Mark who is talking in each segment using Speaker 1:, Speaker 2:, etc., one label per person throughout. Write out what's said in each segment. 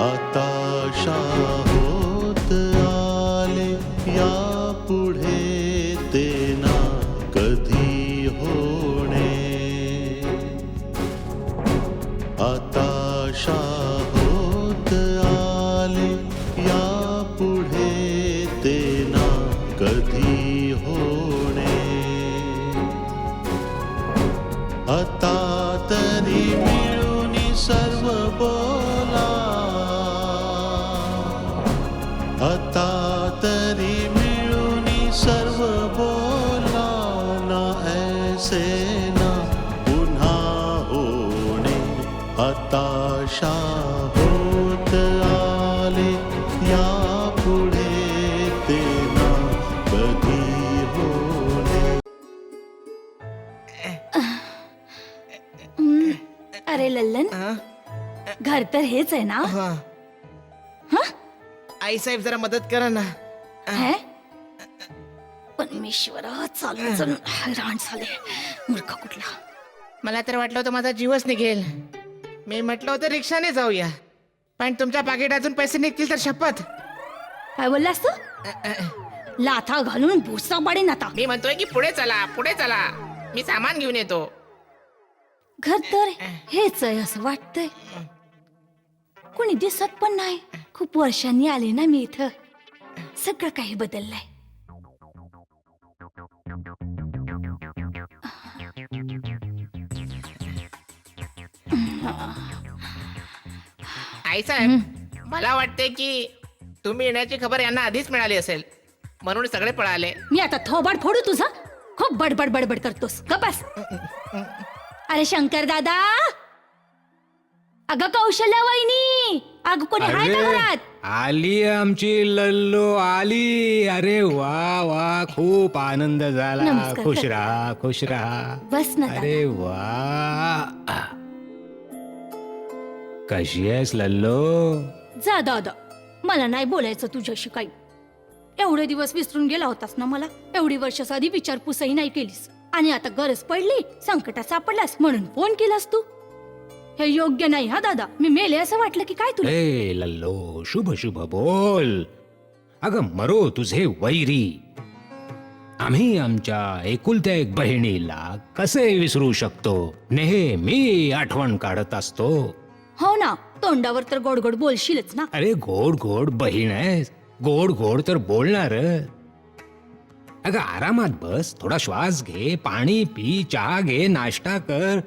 Speaker 1: आता होत आले या पुढे ते ना कधी होणे. आता होत आले या पुढे ते ना कधी होणे. आता तरी मिळून सर्व बोला, आता तरी मिळून सर्व बोला ना ऐसे ना पुन्हा होणे. हताशा होत आले या पुढे ते ना कधी होणे.
Speaker 2: अरे लल्लन, घर तर हेच आहे ना?
Speaker 3: आई साहेब जरा मदत करा ना.
Speaker 2: है? परमेश्वरा, चालून चालून हैराण झाले. मूर्ख कुठला.
Speaker 3: मला तर वाटलं होतं माझा जीवच निघेल. मी म्हटलं होतं रिक्षाने जाऊया, पण तुमच्या पाकिटातून पैसे निघतील तर शपथ.
Speaker 2: काय बोललास तू? लाथा घालून भुसा पाडेन आता.
Speaker 3: मी म्हणतोय की पुढे चला, पुढे चला, मी सामान घेऊन येतो.
Speaker 2: घर तर हेच आहे असं वाटतंय. कोणी दिसत पण नाही. खूप वर्षांनी आले ना मी इथं. सगळं काही बदललंय.
Speaker 3: आई साहेब, मला वाटते की तुम्ही येण्याची खबर यांना आधीच मिळाली असेल, म्हणून सगळे पळाले.
Speaker 2: मी आता थोबाड फोडू तुझा? खूप बडबड बडबड करतोस. गप्प. अरे शंकर दादा, अगं कौशल्या वहिनी, अगं कोणी हाय का घरात?
Speaker 4: आली आमची लल्लो आली. अरे वा वा, खूप आनंद झाला.
Speaker 2: नमस्कार.
Speaker 4: खुश राहा, खुश राहा.
Speaker 2: बस ना दादा.
Speaker 4: अरे वा, कशी आहेस लल्लो?
Speaker 2: जा दादा, मला नाही बोलायचं तुझ्याशी काही. एवढे दिवस विसरून गेला होतास ना मला. एवढी वर्ष आधी विचारपूसही नाही केलीस, आणि आता गरज पडली, संकटात सापडलास म्हणून फोन केलास तू. हे योग्य नाही हा दादा. मी मेले असं वाटलं की काय तुला?
Speaker 4: ए लल्लो, शुभ शुभ बोल. अगं मरो तुझे वैरी. आम्ही आमच्या एकुलत्या एक बहिणीला कसे विसरू शकतो? नेहमी आठवण काढत असतो.
Speaker 2: हो ना, तोंडावर तर गोड गोड बोलशीलच ना.
Speaker 4: अरे गोड गोड बहीण आहेस, गोड गोड तर बोलणार. अगं आरामात बस, थोडा श्वास घे, पाणी पी, चहा घे, नाश्ता कर.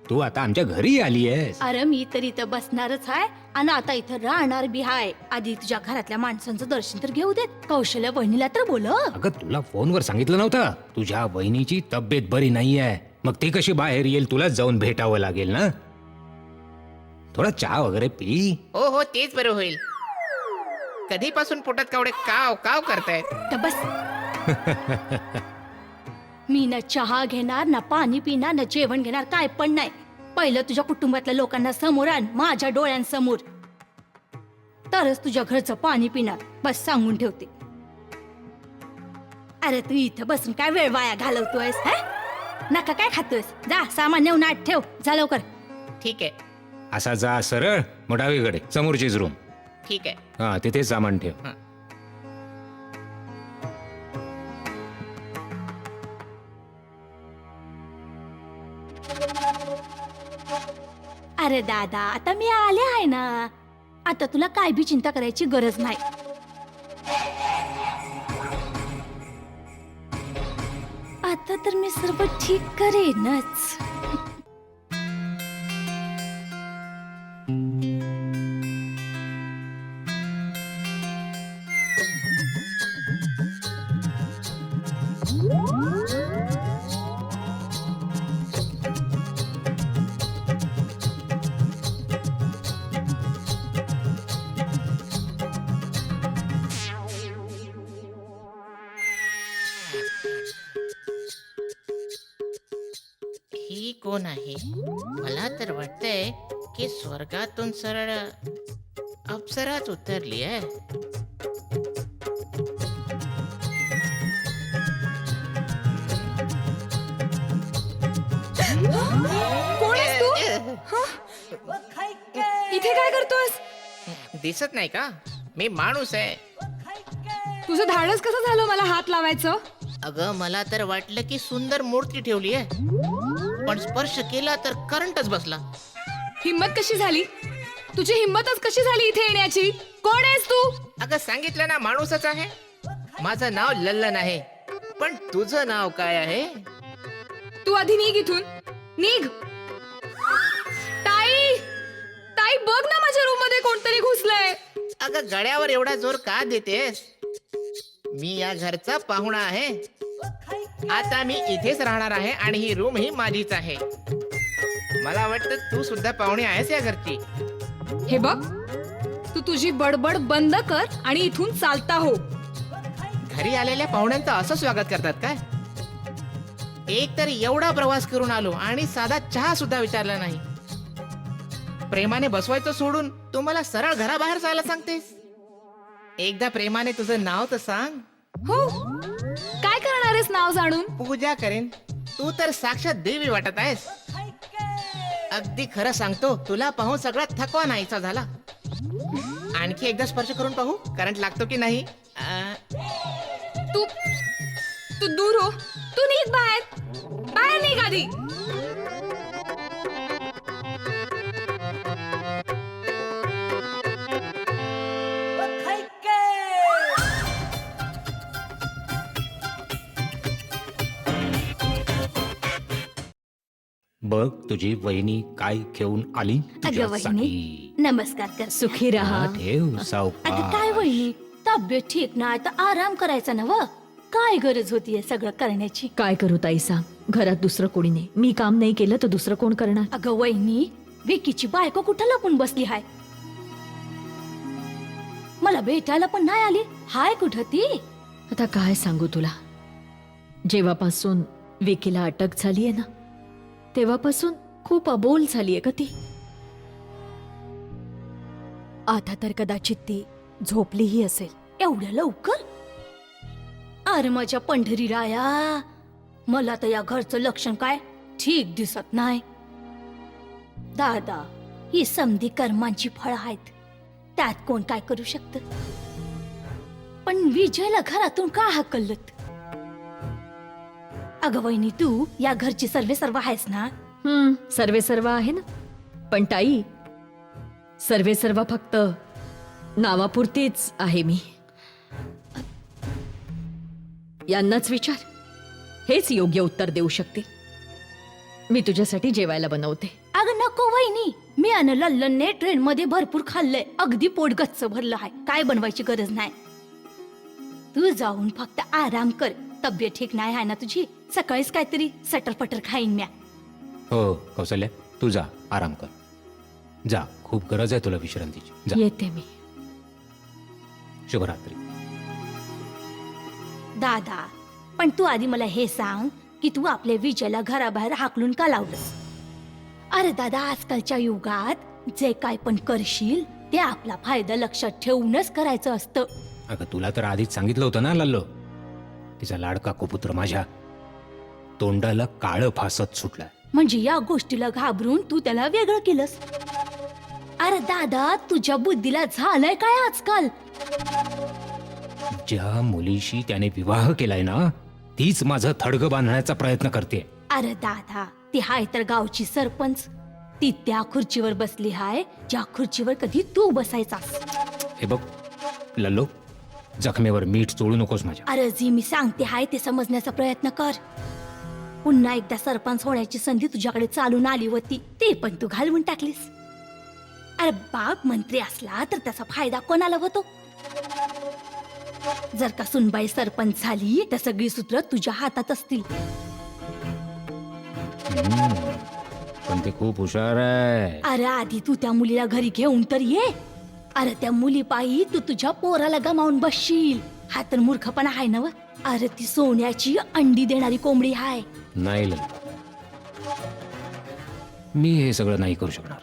Speaker 4: तू आता आमच्या घरी आली आहेस.
Speaker 2: अरे मी तर इथं बसणारच आहे, आणि आता इथं राहणार बी हाय. आधी तुझ्या घरातल्या माणसांचं दर्शन तर घेऊ देत. कौशल्या बहिणीला तर बोल.
Speaker 4: अगं तुला फोनवर सांगितलं नव्हतं तुझ्या बहिणीची तब्येत बरी नाहीये? मग ती कशी बाहेर येईल? तुलाच जाऊन भेटावं लागेल ना. थोडा चहा वगैरे पी.
Speaker 3: हो हो, तेच बरं होईल. कधीपासून पोटात कावडे काव काव करतायत.
Speaker 2: तर बस. मी ना चहा घेणार, ना पाणी पिणार, ना जेवण घेणार, काय पण नाही. पहिलं तुझ्या कुटुंबातल्या लोकांना समोर आण, माझ्या डोळ्यांसमोर, तरच तुझ्या घरचं पाणी पिणार. बस सांगून ठेवते. अरे तू इथं बसून काय वेळ वाया घालवतोयस? नका काय खातोयस? जा सामान नेऊन आत ठेव. जा लवकर.
Speaker 3: ठीक आहे,
Speaker 4: असा जा सरळ मोठावीकडे, समोरचीच रूम.
Speaker 3: ठीक आहे.
Speaker 4: हा, तिथे सामान ठेव.
Speaker 2: अरे दादा, आता मी आले आहे ना. आता तुला काय बी चिंता करायची गरज नाही. आता तर मी सर्व ठीक करेनच.
Speaker 3: ही कोण आहे? मला तर वाटतंय की स्वर्गातून सरळ अप्सराच उतरली आहे.
Speaker 5: कोण आहेस तू? इथे काय करतोयस?
Speaker 3: दिसत नाही का? मी माणूस आहे.
Speaker 5: तुझं धाडस कसं झालं मला हात लावायचं?
Speaker 3: अगं मला तर वाटलं की सुंदर मूर्ती ठेवली आहे, पण स्पर्श केला तर करंटच बसला.
Speaker 5: हिम्मत कशी झाली? तुझी हिम्मतच कशी झाली इथे येण्याची? कोण आहेस तू?
Speaker 3: अगं सांगितलं ना, माणूसच आहे. माझं नाव लल्लन आहे, पण तुझं नाव काय आहे?
Speaker 5: तू आधी निघ इथून. निघ. ताई, ताई बघ ना माझ्या रूम मध्ये कोणतरी घुसलंय.
Speaker 3: अगं गळ्यावर एवढा जोर का देतेस? मी या घरचा पाहुणा आहे. आता मी इथेच राहणार आहे आणि ही रूम ही माझीच आहे. मला वाटतं तू सुद्धा पाहुणी आहेस या घरची.
Speaker 5: हे बघ, तू तुझी बडबड बंद कर आणि इथून चालता हो.
Speaker 3: घरी आलेल्या पाहुण्यांचं असं स्वागत करतात काय? एक तर एवढा प्रवास करून आलो आणि साधा चहा सुद्धा विचारला नाही. प्रेमाने बसवायचं सोडून तू मला सरळ घराबाहेर जायला सांगतेस. एकदा प्रेमाने तुझं नाव तर सांग.
Speaker 5: हो, काय करणार आहेस नाव जाणून?
Speaker 3: पूजा करेन. तू तर साक्षात देवी वाटत आहेस. अगदी खरं सांगतो, तुला पाहून सगळा थकवा नाहीसा झाला. आणखी एकदा स्पर्श करून पाहू, करंट लागतो की नाही.
Speaker 5: तू तू दूर हो. तू निघ बाहेर. बाहेर निघ आधी.
Speaker 4: बघ तुझी वहिनी काय घेऊन आली
Speaker 2: अगं वहिनी, नमस्कार कर.
Speaker 5: सुखी राहा.
Speaker 4: ठेव
Speaker 2: अगं
Speaker 4: सावकार.
Speaker 2: काय वहिनी, तब्येत ठीक नाही तर आराम करायचा ना व. काय गरज होतीये सगळं करण्याची?
Speaker 6: काय करू ताई सांग, घरात दुसरं कोणी नाही. मी काम नाही केलं तर दुसरं कोण करणार?
Speaker 2: अगं वहिनी, विकीची बायको कुठं लपून बसली हाय? मला भेटायला पण नाही आली. हाय कुठं ती?
Speaker 6: आता काय सांगू तुला, जेव्हापासून विकीला अटक झालीये ना तेव्हापासून खूप अबोल झालीये का ती. आता तर कदाचित ती झोपलीही असेल.
Speaker 2: एवढ्या लवकर? अरे माझ्या पंढरी राया, मला तर या घरचं लक्षण काय ठीक दिसत नाही. दादा, ही समधी कर्मांची फळं आहेत, त्यात कोण काय करू शकत. पण विजयला घरातून का हाकलत? अगं वहिनी, तू या घरची सर्व आहेस ना?
Speaker 6: सर्वे सर्व आहे ना, पण ताई सर्वे सर्व फक्त नावापुरतीच आहे मी. यांनाच विचार, हेच योग्य उत्तर देऊ शकतील. मी तुझ्यासाठी जेवायला बनवते.
Speaker 2: अगं नको वहिनी, मी अन लल्लनने ट्रेन मध्ये भरपूर खाल्लंय. अगदी पोट गच्च भरलं आहे. काय बनवायची गरज नाही. तू जाऊन फक्त आराम कर. तब्येत ठीक नाही आहे ना तुझी? सकाळीच काहीतरी सटरपटर खाईन म्या.
Speaker 4: हो कौशल्या, तू जा आराम कर. जा, खूप गरज आहे तुला विश्रांतीची. जा.
Speaker 6: येते मी.
Speaker 4: शुभरात्री.
Speaker 2: दादा, पण तू आधी मला हे सांग की तू आपल्या विजयला घराबाहेर हाकलून का लावलंस? अरे दादा, आजकालच्या युगात जे काय पण करशील ते आपला फायदा लक्षात ठेवूनच करायचं असतं.
Speaker 4: अगं तुला तर आधीच सांगितलं होतं ना लल्लो, तिचा लाडका कुपुत्र माझ्या तोंडाला काळं फासत सुटलाय.
Speaker 2: म्हणजे या गोष्टीला घाबरून तू त्याला वेगळं केलंस? अरे दादा, तुझ्या बुद्धीला झालंय काय आजकाल?
Speaker 4: ज्या मुलीशी त्याने विवाह केलाय ना, तीच माझं थडगं बांधण्याचा प्रयत्न करते.
Speaker 2: अरे दादा, ती हाय तर गावची सरपंच. ती त्या खुर्चीवर बसली हाय ज्या खुर्चीवर कधी तू बसायचास.
Speaker 4: हे बघ लल्लो, जखमेवर मीठ चोळू नकोस माझ्या.
Speaker 2: अरे जी मी सांगते हाय ते समजण्याचा प्रयत्न कर. पुन्हा एकदा सरपंच होण्याची संधी तुझ्याकडे चालून आली होती, ते पण तू घालवून टाकलीस. अरे बाप मंत्री असला तर त्याचा फायदा कोणाला होतो? जर का सुनबाई सरपंच झाली तर सगळी सूत्र तुझ्या हातात असतील.
Speaker 4: पण ते खूप हुशार आहे.
Speaker 2: अरे आधी तू त्या मुलीला घरी घेऊन तर ये. अरे त्या मुलीपायी तू तुझ्या पोराला गमावून बसशील. हा तर मूर्खपणा आहे ना व? अरे ती सोन्याची अंडी देणारी कोंबडी हाय.
Speaker 4: नाही लल्लो, मी हे सगळं नाही करू शकणार.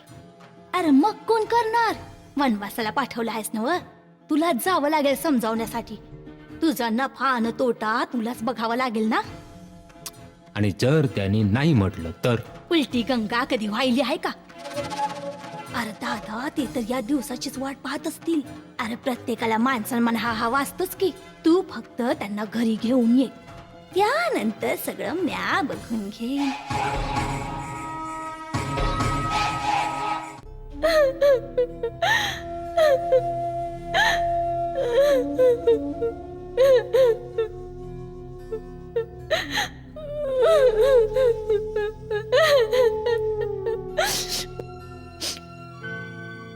Speaker 2: अरे मग कोण करणार? वनवासाला पाठवलं आहेस ना व? तुलाच जावं लागेल समजावण्यासाठी. तुझा नफा आणि तोटा तुलाच बघावा लागेल ना.
Speaker 4: आणि जर त्यांनी नाही म्हटलं तर?
Speaker 2: उलटी गंगा कधी वाहिली आहे का? अरे दादा, ते तर या दिवसाचीच वाट पाहत असतील. अरे प्रत्येकाला मान सन्मान हा वाचतोच की. तू फक्त त्यांना घरी घेऊन ये, त्यानंतर सगळं म्या बघून घेईन.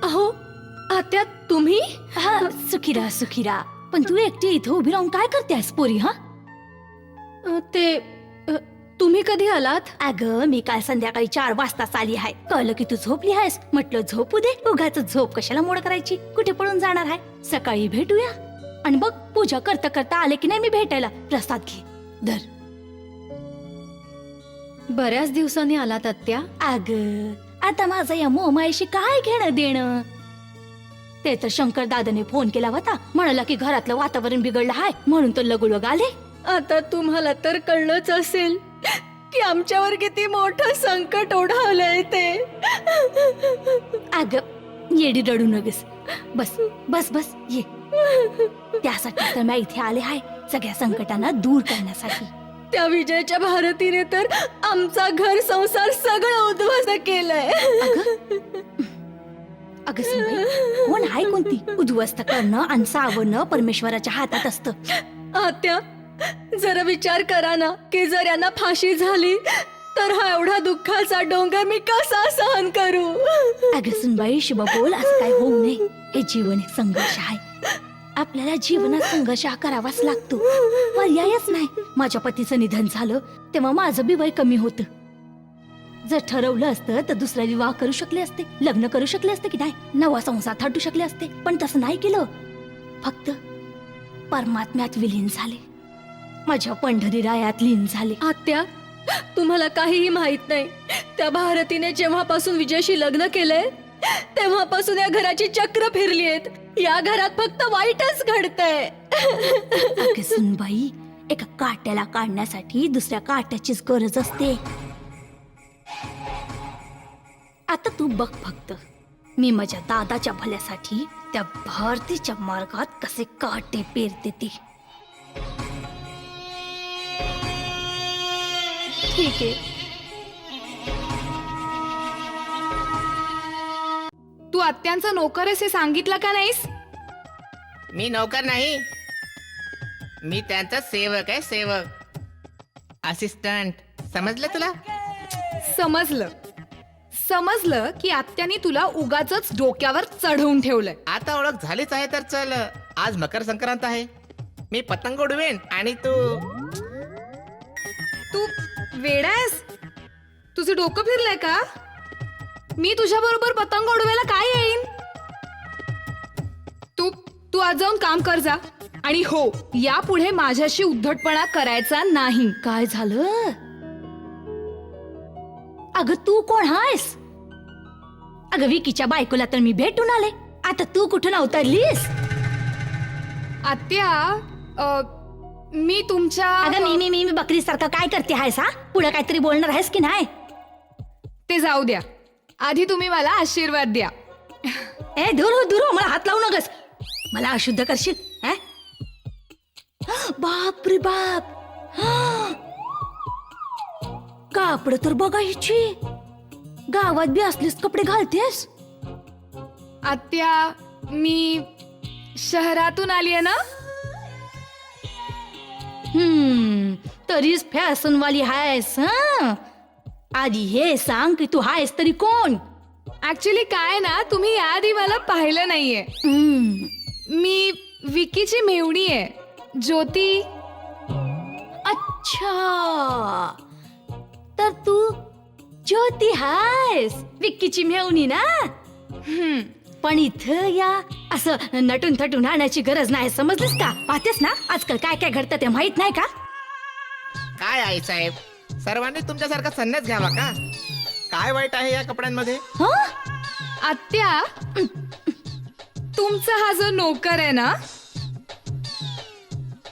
Speaker 6: अहो आत्या, तुम्ही?
Speaker 2: हा, सुखीरा सुखीरा. पण तू एकटी इथं उभी राहून काय करतेस पोरी? हा,
Speaker 6: तुम्ही कधी आलात?
Speaker 2: अगं मी काल संध्याकाळी 4 वाजताच आली आहे. कळलं की तू झोपली आहेस. म्हटलं झोपू दे, उगाच झोप कशाला मोड करायची. कुठे पळून जाणार आहे? सकाळी भेटूया. आणि बघ, पूजा करता करता आले की नाही मी भेटायला. प्रसाद घे, धर.
Speaker 6: बऱ्याच दिवसांनी आलात आत्या.
Speaker 2: अगं आता माझं या मोमाईशी काय घेणं देणं? ते तर शंकर दादाने फोन केला होता. म्हणाला की घरातलं वातावरण बिघडलं आहे म्हणून तो लगोलग आले.
Speaker 6: आता तुम्हाला तर कळलंच असेल की आमच्यावर किती मोठं संकट ओढावलंय ते.
Speaker 2: अगं येडी रडू नगस. बस बस बस, ये. त्यासाठी तर मी इथे आले आहे, सगळ्या संकटांना दूर करण्यासाठी.
Speaker 6: त्या विजयच्या भारतीने तर आमचा घर संसार सगळं उद्ध्वस्त केलंय.
Speaker 2: अगं सुनबाई, कोण आहे कोणती? उद्ध्वस्त करणं आणि सावरणं परमेश्वराच्या हातात असतं.
Speaker 6: आत्या, जरा विचार करा ना की जर यांना फाशी झाली तर हा एवढा दुःखाचा डोंगर मी कसा सहन करू?
Speaker 2: अगं सुनबाई, शुभ बोल. असं काय होऊ नये. हे जीवन एक संघर्ष आहे. आपल्याला जीवनात संघर्ष हा करावाच लागतो, पर्यायच नाही. माझ्या पतीचं निधन झालं तेव्हा माझं बी वय कमी होतं. जर ठरवलं असतं तर दुसरा विवाह करू शकले असते, लग्न करू शकले असते की नाही, नवा संसार थाटू शकले असते. पण तसं नाही केलं. फक्त परमात्म्यात विलीन झाले, माझ्या पंढरी रायात लीन झाले.
Speaker 6: आत्या, तुम्हाला काहीही माहित नाही. त्या भारतीने जेव्हापासून विजयशी लग्न केलंय तेव्हापासून या घराची चक्र फिरलीयत. या घरात फक्त वाईटच घडतंय.
Speaker 2: अगं सुनबाई, एका काट्याला काढण्यासाठी दुसऱ्या काट्याचीच गरज असते. आता तू बघ फक्त, मी माझ्या दादाच्या भल्यासाठी त्या भारतीच्या मार्गात कसे काटे पेरते ते.
Speaker 6: ठीक आहे.
Speaker 5: तू आत्यांचा नोकर आहेस हे सांगितलं का नाहीस?
Speaker 3: मी नोकर नाही, मी त्यांचा सेवक आहे, सेवक, असिस्टंट. समजलं तुला?
Speaker 5: समजलं की आत्यानी तुला उगाचच डोक्यावर चढवून ठेवलंय.
Speaker 3: आता ओळख झालीच आहे तर चल. आज मकर संक्रांत आहे, मी पतंग उडवेन आणि तू
Speaker 5: वेडा आहेस? तुझं डोकं फिरलंय का? मी तुझ्या बरोबर पतंग उडवायला काय येईन? तू आज जाऊन काम कर जा. आणि हो, यापुढे माझ्याशी उद्धटपणा करायचा नाही.
Speaker 2: काय झालं? अगं तू कोण आहेस? अगं विकीच्या बायकोला तर मी भेटून आले, आता तू कुठून अवतरलीस?
Speaker 5: आत्या, मी तुमच्या
Speaker 2: अगं मी बकरी सारखं काय करते आहेस? हा, पुढे काहीतरी बोलणार आहेस की नाही?
Speaker 5: ते जाऊ द्या, आधी तुम्ही मला आशीर्वाद द्या.
Speaker 2: ए दूर हो, मला हात लावू नगस. मला अशुद्ध करशील? बाप रे बाप, कापड तर बघायची. गावात बी असलेच कपडे घालतेस?
Speaker 5: आत्या, मी शहरातून आलीये ना.
Speaker 2: तरीच फॅशन वाली आहेस. आधी हे सांग की तू आहेस तरी कोण?
Speaker 5: ऍक्च्युली काय ना, तुम्ही याआधी मला पाहिलं नाहीये. मी विकीची मेवणी आहे, ज्योती.
Speaker 2: अच्छा, तर तू ज्योती आहेस, विक्कीची मेवणी ना? पण इथं या असं नटून थटून राहण्याची गरज नाही, समजलीस का? पाहतेस ना आजकाल काय काय घडतं ते माहित नाही का?
Speaker 3: काय आई साहेब, सर्वांनी तुमच्यासारखा संन्यास घ्यावा का? काय वाईट आहे या कपड्यांमध्ये?
Speaker 2: हा
Speaker 5: आत्या, तुमचा हा जो नोकर आहे ना,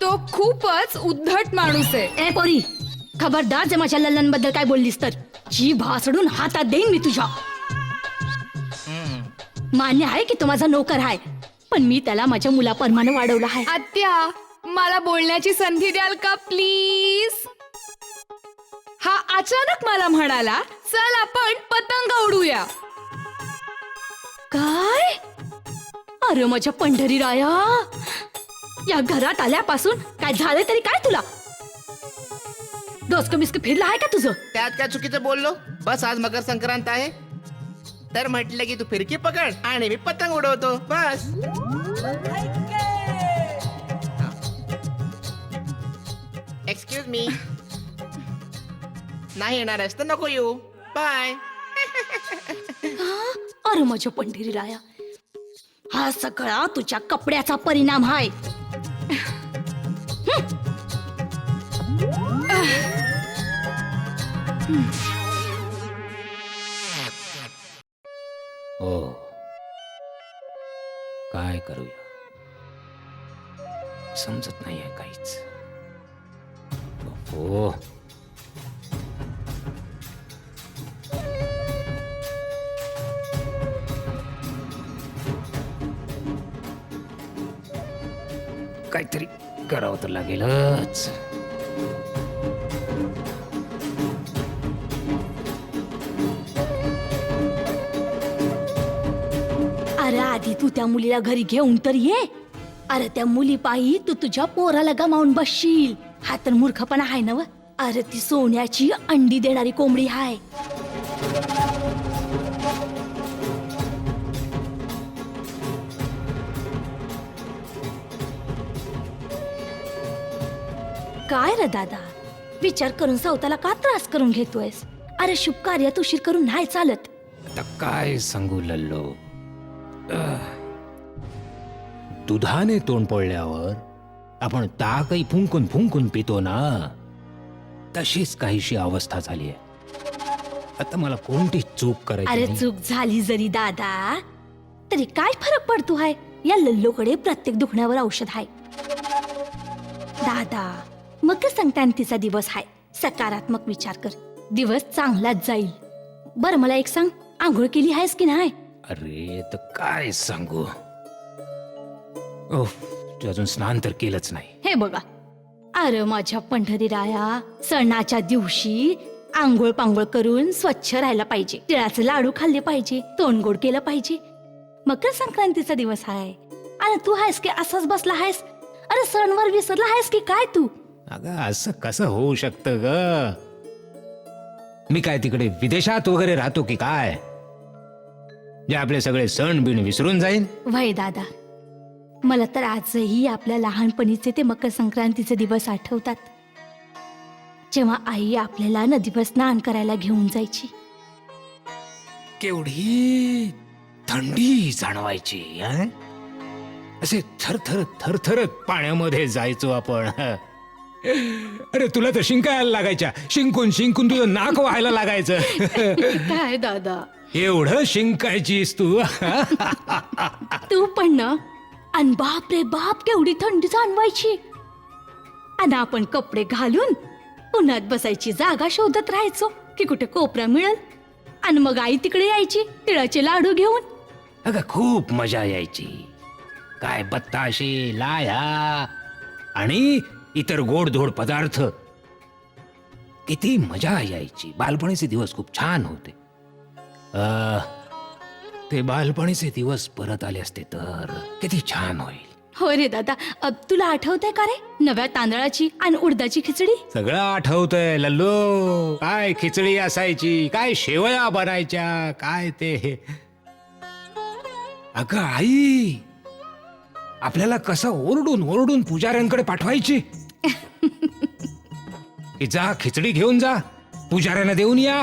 Speaker 5: तो खूपच उद्धट माणूस आहे.
Speaker 2: ए पोरी, खबरदार जे माझ्या लल्लनबद्दल काय बोललीस तर जी भासडून हातात देईन मी तुझ्या. मान्य आहे की तो माझा नोकर आहे, पण मी त्याला माझ्या मुलाप्रमाणे वाढवला आहे.
Speaker 5: आत्या, मला बोलण्याची संधी द्याल का प्लीज? हा अचानक मला म्हणाला, चल आपण पतंग उडूया.
Speaker 2: काय? अरे माझ्या पंढरी राया, या घरात आल्यापासून काय झालं तरी काय तुला? डोसकं बिस्क फिरलं आहे का तुझं?
Speaker 3: त्यात काय चुकीचं बोललो? बस आज मकर संक्रांत आहे तर म्हटलं की तू फिरकी पकड आणि मी पतंग उडवतो, बस. Excuse me. नाही येणार आहेस तर नको येऊ, बाय.
Speaker 2: अरे माझ्या पंढरी राया, हा सगळा तुझ्या कपड्याचा परिणाम आहे.
Speaker 4: हो, काय करूया समजत नाहीये काहीच. हो, काहीतरी करावं तर लागेलच.
Speaker 2: अरे आधी तू त्या मुलीला घरी घेऊन तर ये. अरे त्या मुली पायी तू तुझ्या पोराला गमावून बसशील. हा तर मूर्खपणा आहे ना व. अरे ती सोन्याची अंडी देणारी कोंबडी आहे. काय रे दादा, विचार करून स्वतःला का त्रास करून घेतोयस? अरे शुभ कार्यात उशीर करून नाही चालत.
Speaker 4: आता काय सांगू लल्लो, दुधाने तोंड पडल्यावर आपण ताकही फुंकून फुंकून पितो ना, तशीच काहीशी अवस्था झाली आहे. आता मला कोणती चूक करायची
Speaker 2: अरे
Speaker 4: नाही.
Speaker 2: चूक झाली जरी दादा तरी काय फरक पडतो आहे? या लल्लोकडे प्रत्येक दुखण्यावर औषध आहे. दादा, मकर संक्रांतीचा दिवस आहे, सकारात्मक विचार कर, दिवस चांगलाच जाईल. बर मला एक सांग, आंघोळ केली आहेस की नाही?
Speaker 4: अरे तर काय सांगू, ओह, तू अजून स्नान तर केलंच नाही.
Speaker 2: हे बघा, अरे माझ्या पंढरी राया, सणाच्या दिवशी आंघोळ पांघोळ करून स्वच्छ राहायला पाहिजे, तिळाचे लाडू खाल्ले पाहिजे, तोंड गोड केलं पाहिजे. मकर संक्रांतीचा दिवस आहे आणि तू आहेस की असाच बसला आहेस? अरे सणवार विसरला आहेस की काय तू?
Speaker 4: अगं असं कसं होऊ शकतं ग? मी काय तिकडे विदेशात वगैरे राहतो की काय, जे आपले सगळे सण बिण विसरून जाईन?
Speaker 2: वय दादा, मला तर आजही आपल्या लहानपणीचे ते मकर संक्रांतीचे दिवस आठवतात, जेव्हा आई आपल्याला नदीवर स्नान करायला घेऊन जायची.
Speaker 4: केवढी थंडी जाणवायची, हं? असे थरथर थरथरत पाण्यामध्ये जायचो आपण. अरे तुला तर शिंकायला लागायच्या, शिंकून शिंकून तुझं नाक व्हायला लागायचं.
Speaker 2: काय दादा,
Speaker 4: एवढं शिंकायचीस तू.
Speaker 2: तू पण ना. आणि बाप रे बाप, केवढी थंडी जाणवायची. आणि आपण कपडे घालून उन्हात बसायची जागा शोधत राहायचो की कुठे कोपरा मिळेल, आणि मग आई तिकडे यायची तिळाचे लाडू घेऊन.
Speaker 4: अगं खूप मजा यायची. काय बत्ताशे, लाया आणि इतर गोडधोड पदार्थ, किती मजा यायची. बालपणीचे दिवस खूप छान होते. ते बालपणीचे दिवस परत आले असते तर किती छान होईल.
Speaker 2: हो रे दादा, तुला आठवतंय का रे नव्या तांदळाची आणि उडदाची खिचडी?
Speaker 4: सगळं आठवतंय लल्लो. काय खिचडी असायची, काय शेवया बनायच्या, काय ते. अगं आई आपल्याला कसं ओरडून ओरडून पुजाऱ्यांकडे पाठवायची की जा खिचडी घेऊन जा, पुजाऱ्यांना देऊन या.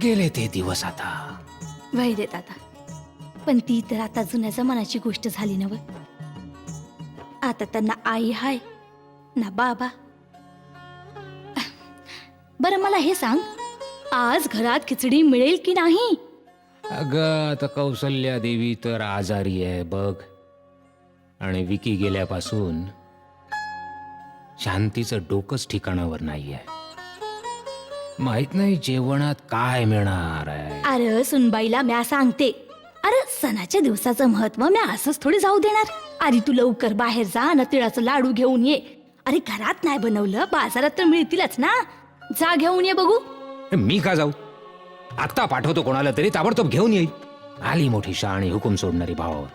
Speaker 4: गेले ते दिवस आता.
Speaker 2: वय रे दादा, पण ती तर आता जुन्या जमान्याची गोष्ट झाली ना. आता त्यांना आई हाय ना बाबा बरं मला हे सांग, आज घरात खिचडी मिळेल की नाही?
Speaker 4: अगं आता कौसल्या देवी तर आजारी आहे बघ, आणि विकी गेल्यापासून शांतीचं डोकंच ठिकाणावर नाहीये. माहित नाही जेवणात काय मिळणार आहे.
Speaker 2: अरे सुनबाईला म्या सांगते, अरे सणाच्या दिवसाचं महत्व म्या असंच थोडी जाऊ देणार. अरे तू लवकर बाहेर जा ना, तिळाचं लाडू घेऊन ये. अरे घरात नाही बनवलं, बाजारात तर मिळतीलच ना, जा घेऊन ये बघू.
Speaker 4: मी का जाऊ? आत्ता पाठवतो कोणाला तरी, ताबडतोब घेऊन येईल. आली मोठी शहाणी हुकूम सोडणारी भावावर.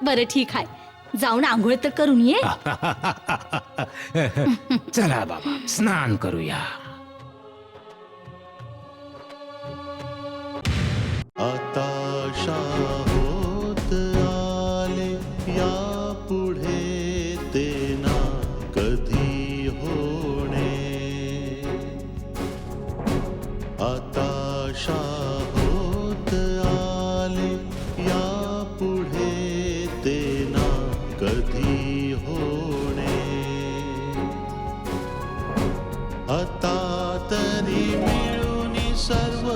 Speaker 2: बरं ठीक आहे, जाऊन आंघोळ तर करून ये.
Speaker 4: चला बाबा स्नान करूया.
Speaker 1: आता होत आले या पुढे ते ना कधी होणे. आता होत आले या पुढे ते ना कधी होणे. आता तरी मिळून सर्व